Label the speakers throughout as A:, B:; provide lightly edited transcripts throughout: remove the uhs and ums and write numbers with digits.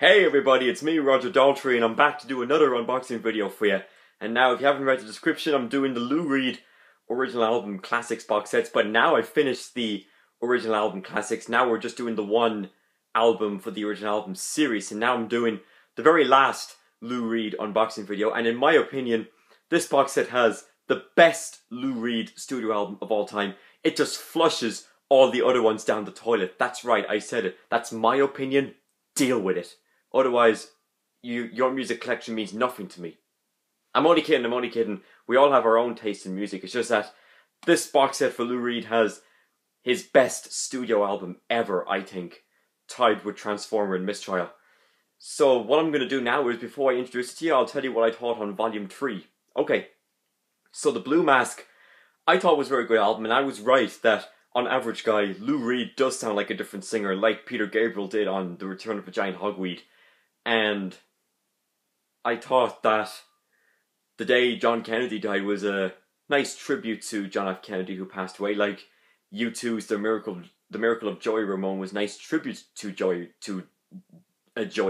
A: Hey everybody, it's me, Roger Daltrey, and I'm back to do another unboxing video for you. And now, if you haven't read the description, I'm doing the Lou Reed original album classics box sets, but now I've finished the original album classics. Now we're just doing the one album for the original album series, and now I'm doing the very last Lou Reed unboxing video. And in my opinion, this box set has the best Lou Reed studio album of all time. It just flushes all the other ones down the toilet. That's right, I said it. That's my opinion. Deal with it. Otherwise, your music collection means nothing to me. I'm only kidding. We all have our own taste in music. It's just that this box set for Lou Reed has his best studio album ever, I think, tied with Transformer and Mistrial. So what I'm going to do now is, before I introduce it to you, I'll tell you what I thought on Volume 3. Okay, so the Blue Mask, I thought was a very good album, and I was right that, on average guy, Lou Reed does sound like a different singer, like Peter Gabriel did on The Return of a Giant Hogweed. And I thought that the day John Kennedy died was a nice tribute to John F. Kennedy, who passed away. Like U2's The Miracle of Joey Ramone was a nice tribute to Joey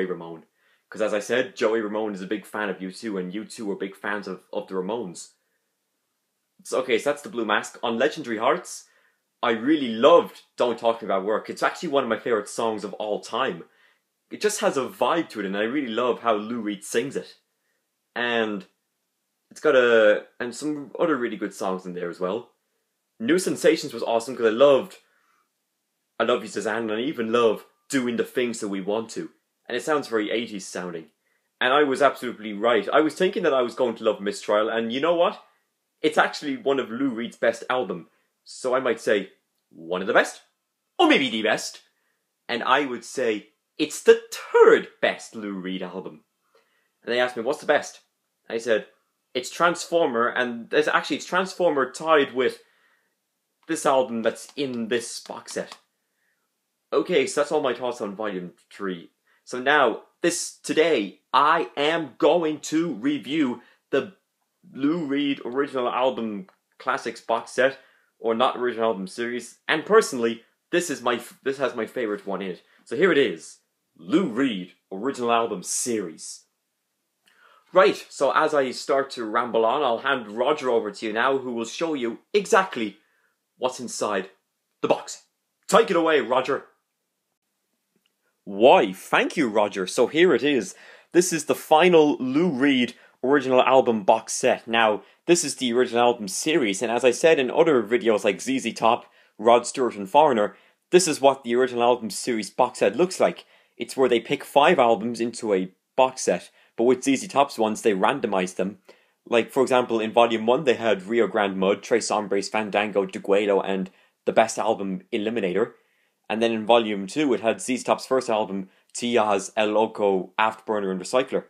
A: Ramone. Because as I said, Joey Ramone is a big fan of U2, and U2 were big fans of the Ramones. So, okay, so that's the Blue Mask. On Legendary Hearts, I really loved Don't Talk About Work. It's actually one of my favourite songs of all time. It just has a vibe to it, and I really love how Lou Reed sings it. And it's got and some other really good songs in there as well. New Sensations was awesome because I love You Suzanne, and I even love Doing the Things That We Want To. And it sounds very 80s sounding. And I was absolutely right. I was thinking that I was going to love Mistrial, and you know what? It's actually one of Lou Reed's best albums. So I might say one of the best, or maybe the best. And I would say it's the third best Lou Reed album. And they asked me, what's the best? I said, it's Transformer, and it's Transformer tied with this album that's in this box set. Okay, so that's all my thoughts on Volume 3. So now, today, I am going to review the Lou Reed original album classics box set, or not original album series, and personally, this has my favourite one in it. So here it is. Lou Reed original album series. Right, so as I start to ramble on, I'll hand Roger over to you now, who will show you exactly what's inside the box. Take it away, Roger. Why, thank you, Roger. So here it is. This is the final Lou Reed original album box set. Now, this is the original album series, and as I said in other videos like ZZ Top, Rod Stewart and Foreigner, this is what the original album series box set looks like. It's where they pick 5 albums into a box set, but with ZZ Top's ones, they randomize them. Like, for example, in Volume 1, they had Rio Grande Mud, Tres Hombres, Fandango, Deguedo, and the best album, Eliminator. And then in Volume 2, it had ZZ Top's first album, Tiaz, El Loco, Afterburner, and Recycler.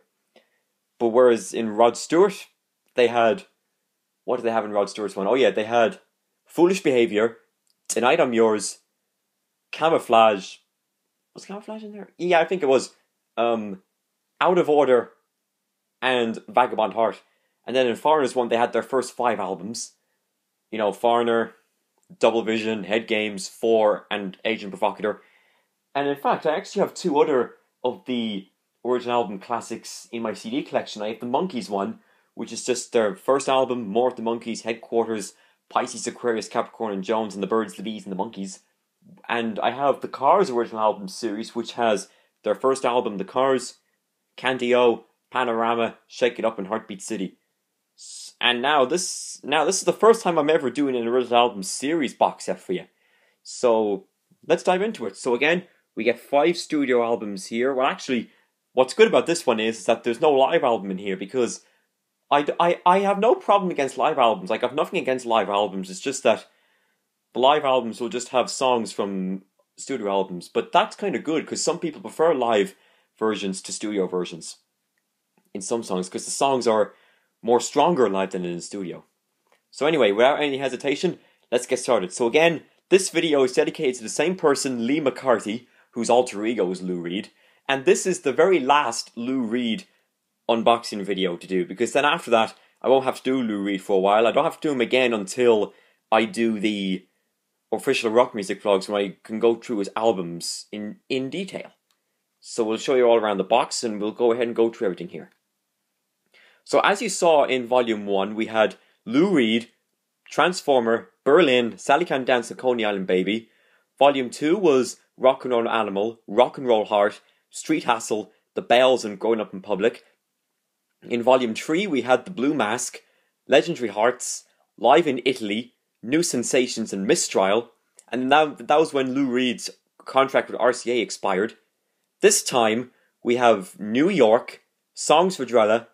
A: But whereas in Rod Stewart, they had... What did they have in Rod Stewart's one? Oh yeah, they had Foolish Behaviour, Tonight I'm Yours, Camouflage... Was Camouflage in there? Yeah, I think it was. Out of Order and Vagabond Heart. And then in Foreigner's one, they had their first 5 albums. You know, Foreigner, Double Vision, Head Games, 4, and Agent Provocateur. And in fact, I actually have 2 other of the original album classics in my CD collection. I have the Monkees one, which is just their first album, More of the Monkees, Headquarters, Pisces, Aquarius, Capricorn, and Jones, and the Birds, the Bees, and the Monkees. And I have the Cars original album series, which has their first album, The Cars, Candy-O, Panorama, Shake It Up, and Heartbeat City. And now this is the first time I'm ever doing an original album series box set for you. So let's dive into it. So again, we get 5 studio albums here. Well, actually, what's good about this one is that there's no live album in here, because I have no problem against live albums. Like, I've nothing against live albums. It's just that the live albums will just have songs from studio albums. But that's kind of good, because some people prefer live versions to studio versions in some songs, because the songs are more stronger live than in the studio. So anyway, without any hesitation, let's get started. So again, this video is dedicated to the same person, Lee McCarthy, whose alter ego is Lou Reed. And this is the very last Lou Reed unboxing video to do, because then after that, I won't have to do Lou Reed for a while. I don't have to do him again until I do the official rock music vlogs, when I can go through his albums in detail. So we'll show you all around the box and we'll go ahead and go through everything here. So as you saw in Volume 1, we had Lou Reed, Transformer, Berlin, Sally Can Dance and Coney Island Baby. Volume 2 was Rock and Roll Animal, Rock and Roll Heart, Street Hassle, The Bells and Growing Up in Public. In Volume 3 we had The Blue Mask, Legendary Hearts, Live in Italy, New Sensations and Mistrial. And that was when Lou Reed's contract with RCA expired. This time we have New York, Songs for Drella,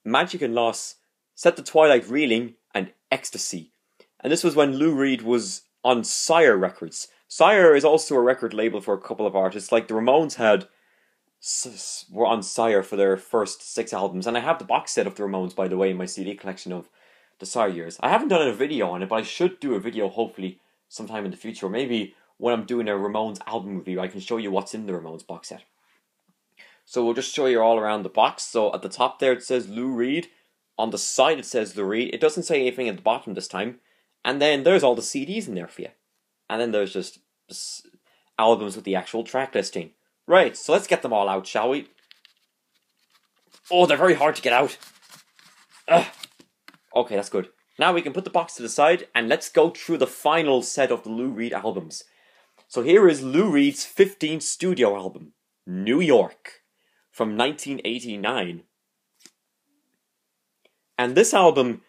A: Magic and Loss, Set the Twilight Reeling and Ecstasy. And this was when Lou Reed was on Sire Records. Sire is also a record label for a couple of artists, like the Ramones were on Sire for their first 6 albums. And I have the box set of the Ramones, by the way, in my CD collection of the Sire years. I haven't done a video on it, but I should do a video hopefully sometime in the future. Or maybe when I'm doing a Ramones album review, I can show you what's in the Ramones box set. So we'll just show you all around the box. So at the top there it says Lou Reed. On the side it says Lou Reed. It doesn't say anything at the bottom this time. And then there's all the CDs in there for you. And then there's just albums with the actual track listing. Right, so let's get them all out, shall we? Oh, they're very hard to get out. Ugh. Okay, that's good. Now we can put the box to the side and let's go through the final set of the Lou Reed albums. So here is Lou Reed's 15th studio album, New York, from 1989. And this album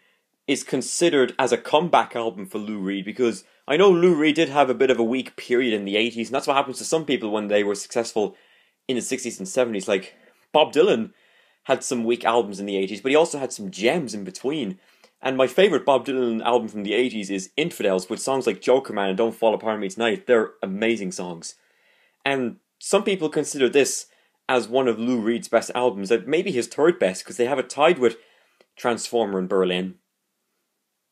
A: is considered as a comeback album for Lou Reed because I know Lou Reed did have a bit of a weak period in the 80s, and that's what happens to some people when they were successful in the 60s and 70s. Like Bob Dylan had some weak albums in the 80s, but he also had some gems in between. And my favourite Bob Dylan album from the 80s is Infidels, with songs like Joker Man and Don't Fall Apart on Me Tonight. They're amazing songs. And some people consider this as one of Lou Reed's best albums, maybe his third best, because they have it tied with Transformer and Berlin.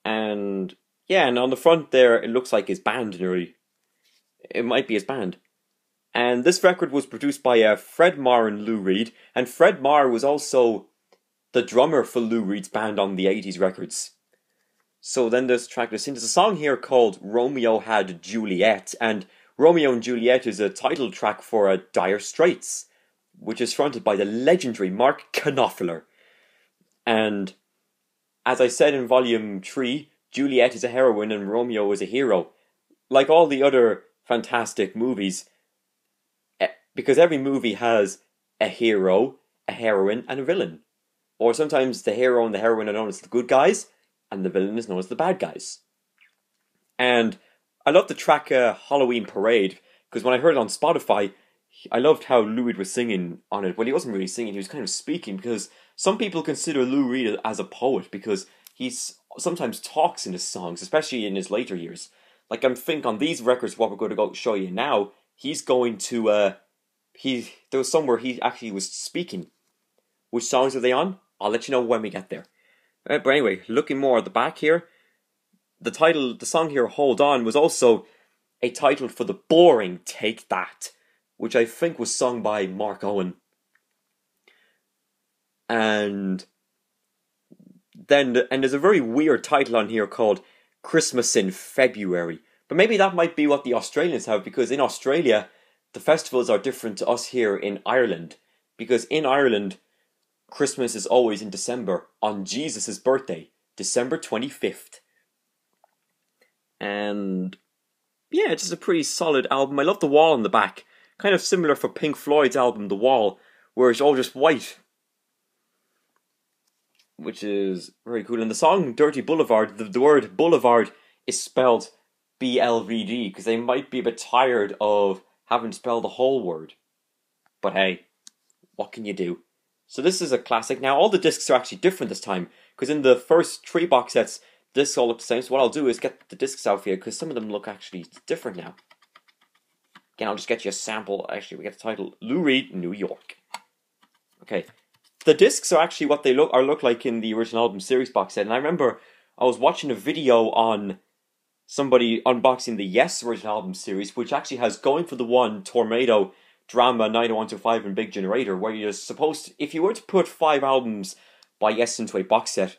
A: And yeah, and on the front there, it looks like his band nearly. It might be his band. And this record was produced by Fred Marr and Lou Reed. And Fred Marr was also the drummer for Lou Reed's band on the 80s records. So then there's a track listing. There's a song here called Romeo Had Juliet. And Romeo and Juliet is a title track for Dire Straits, which is fronted by the legendary Mark Knopfler. And as I said in Volume 3, Juliet is a heroine and Romeo is a hero. Like all the other fantastic movies, because every movie has a hero, a heroine, and a villain. Or sometimes the hero and the heroine are known as the good guys, and the villain is known as the bad guys. And I love the track Halloween Parade, because when I heard it on Spotify, I loved how Lou Reed was singing on it. Well, he wasn't really singing, he was kind of speaking, because some people consider Lou Reed as a poet, because he's sometimes talks in his songs, especially in his later years. Like I think on these records, what we're going to go show you now, he's going to, there was somewhere he actually was speaking. Which songs are they on? I'll let you know when we get there. But anyway, looking more at the back here, the song here, Hold On, was also a title for the boring Take That, which I think was sung by Mark Owen. And there's a very weird title on here called Christmas in February. But maybe that might be what the Australians have, because in Australia, the festivals are different to us here in Ireland. Because in Ireland, Christmas is always in December, on Jesus' birthday, December 25th. And yeah, it's just a pretty solid album. I love the wall on the back. Kind of similar for Pink Floyd's album, The Wall, where it's all just white. Which is very cool. And the song Dirty Boulevard, the word boulevard is spelled BLVD, because they might be a bit tired of having to spell the whole word. But hey, what can you do? So this is a classic. Now all the discs are actually different this time, because in the first 3 box sets, discs all look the same. So what I'll do is get the discs out for you, because some of them look actually different now. Again, I'll just get you a sample. Actually, we get the title, Lou Reed, New York. Okay. The discs are actually what they look like in the original album series box set. And I remember I was watching a video on somebody unboxing the Yes original album series, which actually has Going for the One, Tornado, Drama, 90125 and Big Generator, where you're supposed to, if you were to put 5 albums by Yes into a box set,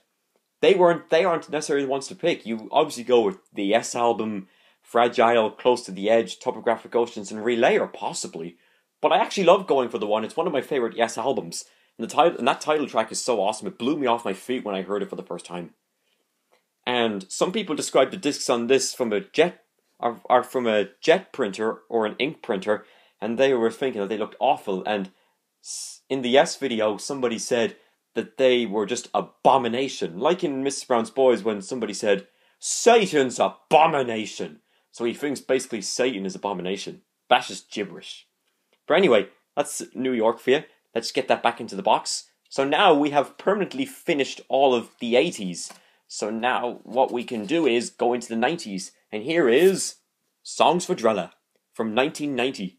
A: they aren't necessarily the ones to pick. You obviously go with the Yes album, Fragile, Close to the Edge, Topographic Oceans, and Relayer, possibly. But I actually love Going for the One. It's one of my favourite Yes albums. And that title track is so awesome. It blew me off my feet when I heard it for the first time. And some people describe the discs on this from a jet printer or an ink printer, and they were thinking that they looked awful. And in the Yes video, somebody said that they were just abomination. Like in Mrs. Brown's Boys when somebody said, Satan's abomination. So he thinks basically Satan is abomination. That's just gibberish. But anyway, that's New York for you. Let's get that back into the box. So now we have permanently finished all of the 80s. So now what we can do is go into the 90s. And here is Songs for Drella from 1990.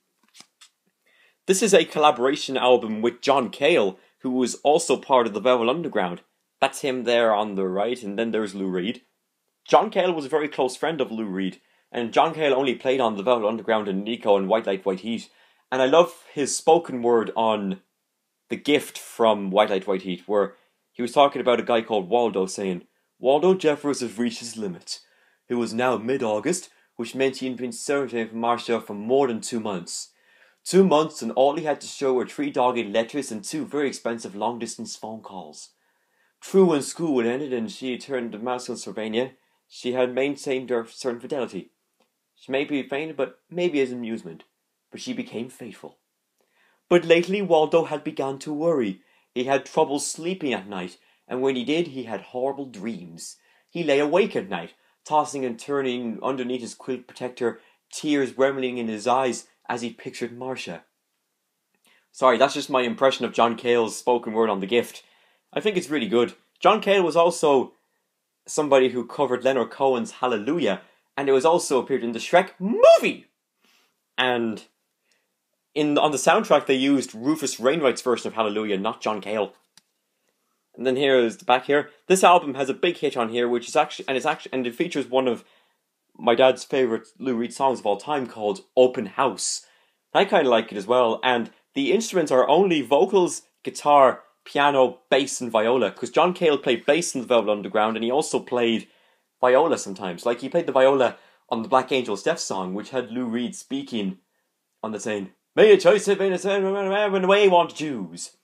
A: This is a collaboration album with John Cale, who was also part of the Velvet Underground. That's him there on the right, and then there's Lou Reed. John Cale was a very close friend of Lou Reed, and John Cale only played on the Velvet Underground and Nico and White Light, White Heat. And I love his spoken word on The Gift from White Light, White Heat, where he was talking about a guy called Waldo saying, Waldo Jeffers has reached his limit. It was now mid-August, which meant he had been separated from Marcia for more than 2 months. 2 months, and all he had to show were 3 dogged letters and 2 very expensive long-distance phone calls. True, when school had ended and she turned to Pennsylvania, she had maintained her certain fidelity. She may be faint, but maybe as amusement. But she became faithful. But lately Waldo had begun to worry. He had trouble sleeping at night, and when he did, he had horrible dreams. He lay awake at night, tossing and turning underneath his quilt protector, tears welling in his eyes as he pictured Marcia. Sorry, that's just my impression of John Cale's spoken word on The Gift. I think it's really good. John Cale was also somebody who covered Leonard Cohen's Hallelujah, and it was also appeared in the Shrek movie. And on the soundtrack they used Rufus Wainwright's version of Hallelujah, not John Cale. And then here is the back here. This album has a big hit on here, which is actually it features one of my dad's favourite Lou Reed songs of all time called Open House. I kind of like it as well, and the instruments are only vocals, guitar, piano, bass and viola, because John Cale played bass in the Velvet Underground and he also played viola sometimes. Like he played the viola on the Black Angels Death song, which had Lou Reed speaking on the saying, May a choice have been a sin when the way want to choose,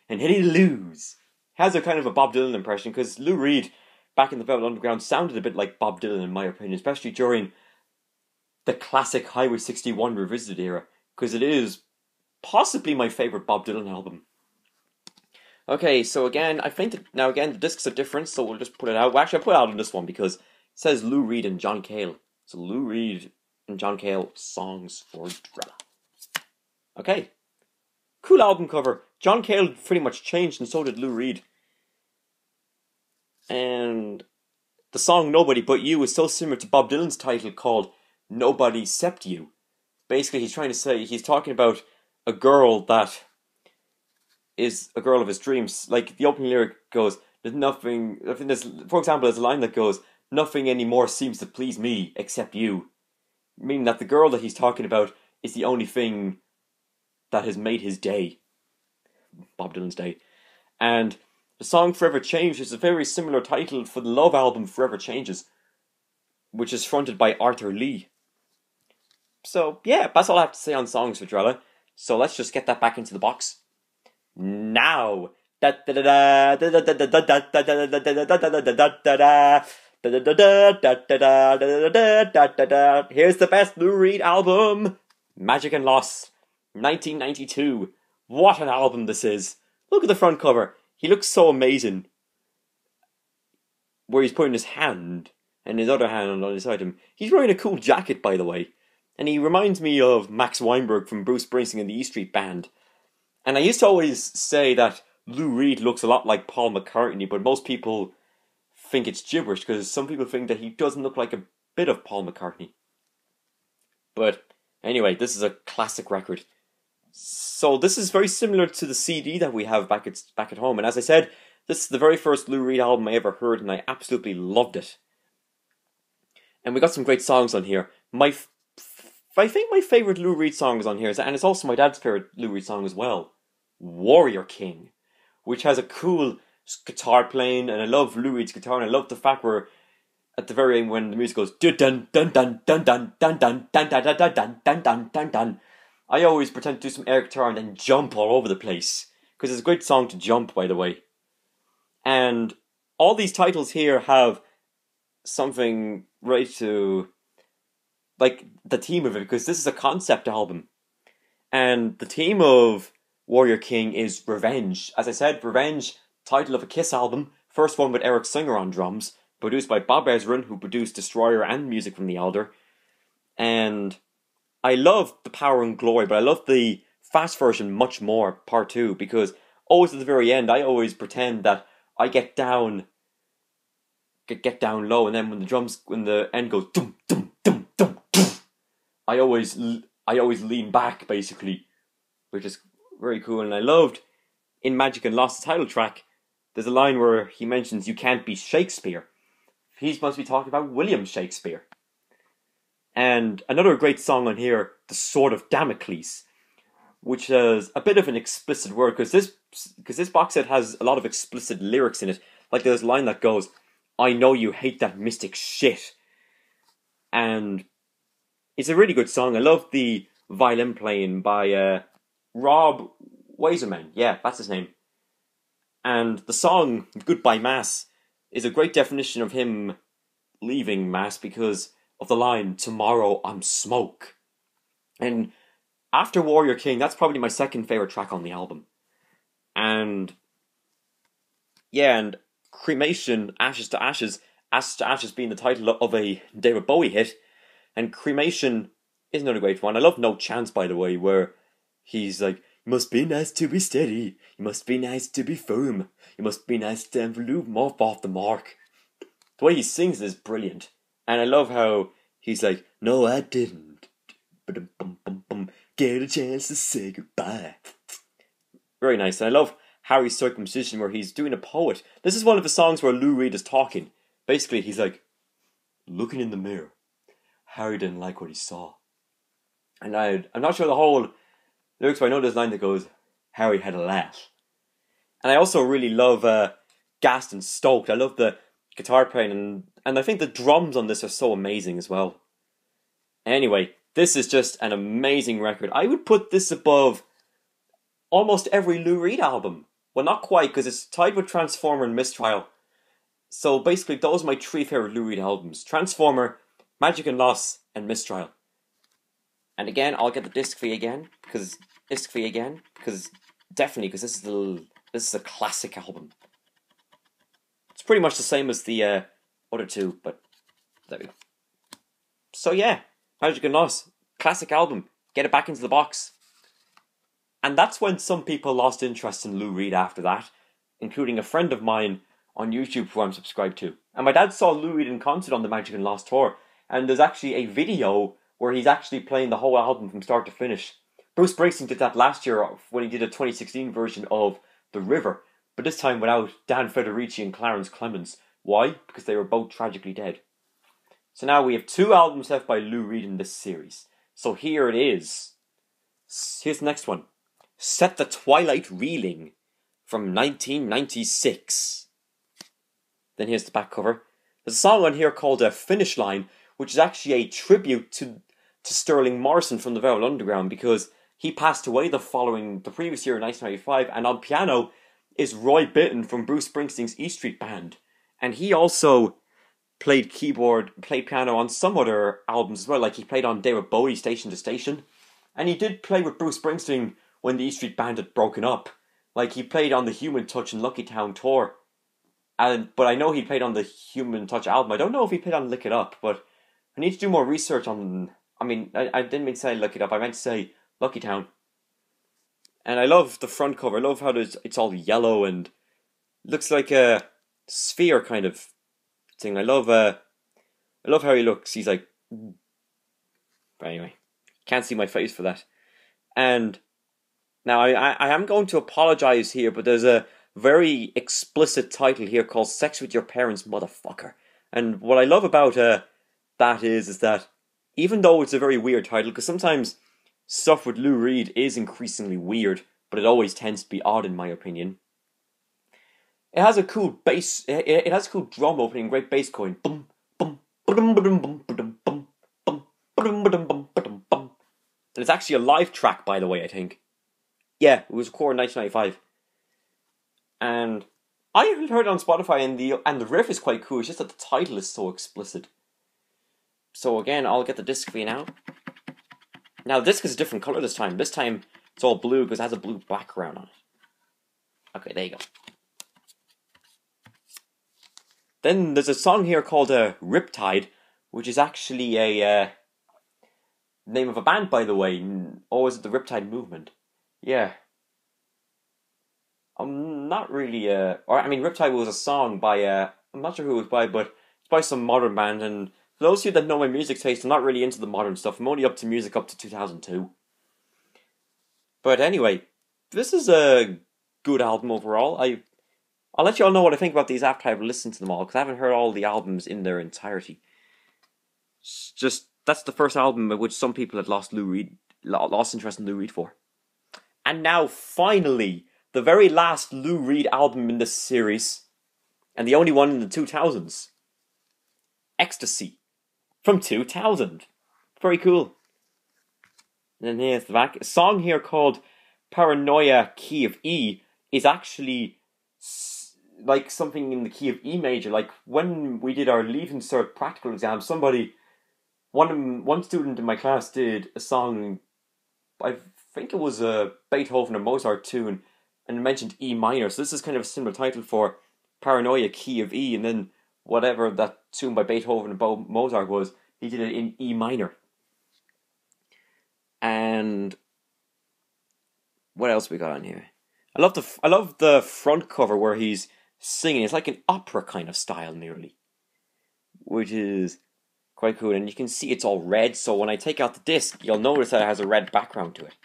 A: and hit it lose. Has a kind of a Bob Dylan impression, because Lou Reed back in the Velvet Underground sounded a bit like Bob Dylan in my opinion, especially during the classic Highway 61 Revisited era, because it is possibly my favourite Bob Dylan album. Okay, so again, I think that now again the discs are different, so we'll just put it out. Well, actually, I'll put it out on this one because it says Lou Reed and John Cale. So Lou Reed and John Cale, Songs for Drella. Okay, cool album cover. John Cale pretty much changed, and so did Lou Reed. And the song Nobody But You is so similar to Bob Dylan's title called Nobody Except You. Basically, he's talking about a girl that is a girl of his dreams. Like, the opening lyric goes, there's nothing, for example, there's a line that goes, nothing anymore seems to please me except you. Meaning that the girl that he's talking about is the only thing that has made his day. Bob Dylan's day. And the song Forever Change is a very similar title for the Love album Forever Changes, which is fronted by Arthur Lee. So, yeah, that's all I have to say on Songs for Drella. So let's just get that back into the box. Now! Here's the best Lou Reed album! Magic and Loss, 1992. What an album this is! Look at the front cover. He looks so amazing. Where he's putting his hand and his other hand on his side of him. He's wearing a cool jacket, by the way. And he reminds me of Max Weinberg from Bruce Springsteen and the E Street Band. And I used to always say that Lou Reed looks a lot like Paul McCartney, but most people think it's gibberish, because some people think that he doesn't look like a bit of Paul McCartney. But anyway, this is a classic record. So this is very similar to the CD that we have back at home. And as I said, this is the very first Lou Reed album I ever heard, and I absolutely loved it. And we got some great songs on here. I think my favourite Lou Reed song is on here, and it's also my dad's favourite Lou Reed song as well, Warrior King, which has a cool guitar playing, and I love Lou Reed's guitar, and I love the fact where at the very end when the music goes dun dun dun dun dun dun dun dun dun dun dun dun dun dun dun dun, I always pretend to do some air guitar and then jump all over the place. Because it's a great song to jump, by the way. And all these titles here have something right to, like, the theme of it, because this is a concept album. And the theme of Warrior King is revenge. As I said, revenge, title of a Kiss album, first one with Eric Singer on drums, produced by Bob Ezrin, who produced Destroyer and music from The Elder. And I love the Power and Glory, but I love the fast version much more, part 2, because always at the very end, I always pretend that I get down low, and then when the end goes dum dum dum dum dum, I always lean back, basically, which is very cool. And I loved in Magic and Lost, the title track, there's a line where he mentions you can't be Shakespeare. He's supposed to be talking about William Shakespeare. And another great song on here, The Sword of Damocles, which is a bit of an explicit word, because this box set has a lot of explicit lyrics in it. Like there's a line that goes, I know you hate that mystic shit. And it's a really good song. I love the violin playing by Rob Weiserman. Yeah, that's his name. And the song, Goodbye Mass, is a great definition of him leaving Mass because of the line, tomorrow I'm smoke. And after Warrior King, that's probably my second favourite track on the album. And yeah, and Cremation, Ashes to Ashes being the title of a David Bowie hit, and Cremation is another great one. I love No Chance, by the way, where he's like, you must be nice to be steady, you must be nice to be firm, you must be nice to envelope off the mark. The way he sings is brilliant. And I love how he's like, no I didn't get a chance to say goodbye. Very nice. And I love Harry's Circumcision, where he's doing a poet. This is one of the songs where Lou Reed is talking. Basically, he's like, looking in the mirror. Harry didn't like what he saw. And I'm not sure the whole lyrics, but I know there's a line that goes, Harry had a laugh. And I also really love Gassed and Stoked. I love the guitar playing, and I think the drums on this are so amazing as well. Anyway, this is just an amazing record. I would put this above almost every Lou Reed album. Well, not quite, because it's tied with Transformer and Mistrial. So basically, those are my three favourite Lou Reed albums. Transformer, Magic and Loss, and Mistrial. And again, I'll get the disc fee again, because definitely, because this is a classic album. It's pretty much the same as the other two, but there we go. So yeah, Magic and Loss, classic album. Get it back into the box. And that's when some people lost interest in Lou Reed after that, including a friend of mine on YouTube who I'm subscribed to. And my dad saw Lou Reed in concert on the Magic and Lost tour, and there's actually a video where he's actually playing the whole album from start to finish. Bruce Springsteen did that last year when he did a 2016 version of The River, but this time without Dan Federici and Clarence Clemens. Why? Because they were both tragically dead. So now we have 2 albums left by Lou Reed in this series. So here it is. Here's the next one. Set the Twilight Reeling from 1996. Then here's the back cover. There's a song on here called Finish Line, which is actually a tribute to Sterling Morrison from the Velvet Underground, because he passed away the previous year in 1995, and on piano is Roy Bittan from Bruce Springsteen's E Street Band. And he also played piano on some other albums as well, like he played on David Bowie's Station to Station. And he did play with Bruce Springsteen when the E Street Band had broken up. Like he played on the Human Touch and Lucky Town tour. But I know he played on the Human Touch album. I don't know if he played on Lick It Up, but I need to do more research on... I didn't mean to say Lick It Up, I meant to say Lucky Town. And I love the front cover. I love how it's all yellow and looks like a sphere kind of thing. I love how he looks. He's like... But anyway, can't see my face for that. And now I am going to apologise here, but there's a very explicit title here called Sex with Your Parents, Motherfucker. And what I love about that is that even though it's a very weird title, because sometimes stuff with Lou Reed is increasingly weird, but it always tends to be odd in my opinion. It has a cool bass, it has a cool drum opening, great bass going. Bum, bum, ba-dum, ba-dum, bum, ba-dum, bum, bum, ba-dum, ba-dum, bum, ba-dum, bum. And it's actually a live track, by the way, I think. Yeah, it was recorded in 1995. And I heard it on Spotify, and the riff is quite cool. It's just that the title is so explicit. So again, I'll get the disc for you now. Now, the disc is a different colour this time. This time, it's all blue because it has a blue background on it. Okay, there you go. Then there's a song here called Riptide, which is actually a name of a band, by the way. Or is it the Riptide Movement? Yeah. I'm not really Riptide was a song by I'm not sure who it was by, but it's by some modern band. And for those of you that know my music taste, I'm not really into the modern stuff. I'm only up to music up to 2002. But anyway, this is a good album overall. I'll let you all know what I think about these after I've listened to them all, because I haven't heard all the albums in their entirety. It's just, that's the first album at which some people had lost interest in Lou Reed for. And now, finally, the very last Lou Reed album in this series, and the only one in the 2000s. Ecstasy. From 2000. Very cool. And then here's the back. A song here called Paranoia Key of E is actually like something in the key of E major. Like when we did our Leaving Cert practical exam, one student in my class did a song, I think it was a Beethoven or Mozart tune, and it mentioned E minor. So this is kind of a similar title for Paranoia Key of E, and then whatever that tune by Beethoven and Mozart was, he did it in E minor. And what else we got on here? I love the front cover where he's singing. It's like an opera kind of style nearly, which is quite cool. And you can see it's all red, so when I take out the disc, you'll notice that it has a red background to it.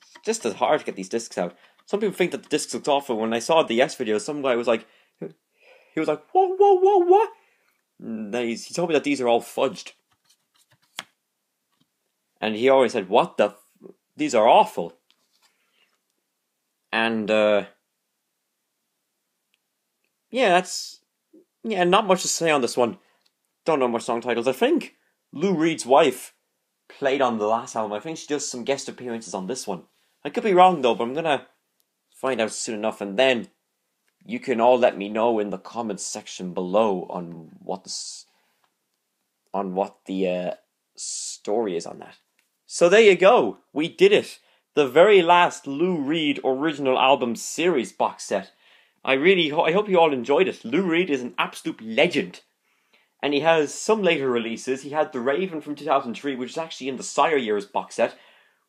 A: It's just as hard to get these discs out. Some people think that the discs look awful. When I saw the Yes video, some guy was like, what? And he told me that these are all fudged. And he always said, these are awful. And, not much to say on this one. Don't know much song titles. I think Lou Reed's wife played on the last album. I think she does some guest appearances on this one. I could be wrong though, but I'm gonna find out soon enough, and then you can all let me know in the comments section below on what the story is on that. So there you go. We did it. The very last Lou Reed original album series box set. I hope you all enjoyed it. Lou Reed is an absolute legend. And he has some later releases. He had The Raven from 2003, which is actually in the Sire Years box set.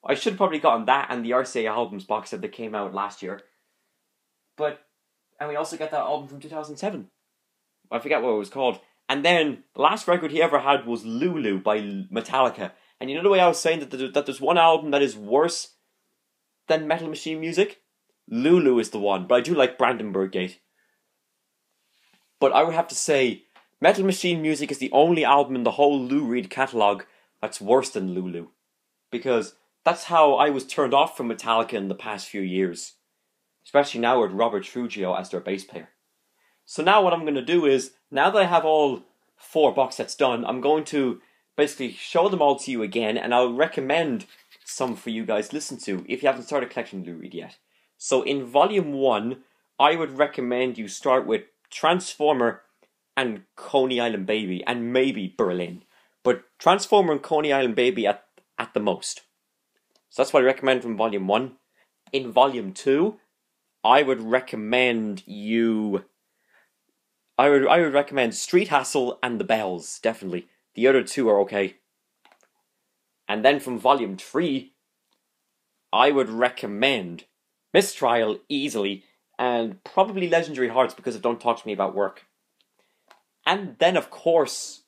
A: I should have probably gotten that and the RCA Albums box set that came out last year. And we also got that album from 2007. I forget what it was called. And then, the last record he ever had was Lulu by Metallica. And you know the way I was saying that there's one album that is worse than Metal Machine Music? Lulu is the one, but I do like Brandenburg Gate. But I would have to say, Metal Machine Music is the only album in the whole Lou Reed catalogue that's worse than Lulu. Because that's how I was turned off from Metallica in the past few years. Especially now with Robert Trujillo as their bass player. So now what I'm going to do is, now that I have all 4 box sets done, I'm going to basically show them all to you again, and I'll recommend some for you guys to listen to if you haven't started collecting Lou Reed yet. So in Volume 1, I would recommend you start with Transformer and Coney Island Baby, and maybe Berlin. But Transformer and Coney Island Baby at the most. So that's what I recommend from Volume 1. In Volume 2, I would recommend you... I would recommend Street Hassle and The Bells, definitely. The other 2 are okay. And then from Volume 3, I would recommend Mistrial easily, and probably Legendary Hearts because of Don't Talk to Me About Work. And then, of course,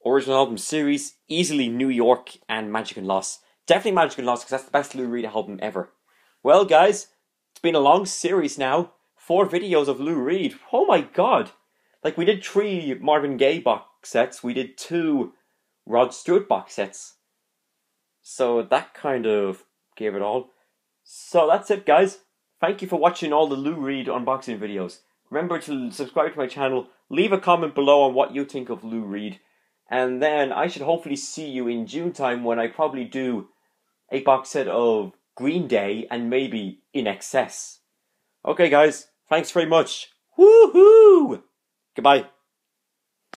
A: original album series, easily New York and Magic and Loss. Definitely Magic and Loss because that's the best Lou Reed album ever. Well, guys, it's been a long series now. 4 videos of Lou Reed. Oh my god. Like, we did 3 Marvin Gaye box sets. We did 2 Rod Stewart box sets. So that kind of gave it all. So that's it, guys. Thank you for watching all the Lou Reed unboxing videos. Remember to subscribe to my channel. Leave a comment below on what you think of Lou Reed. And then I should hopefully see you in June time when I probably do a box set of Green Day and maybe In Excess. Okay guys, thanks very much. Woohoo! Goodbye.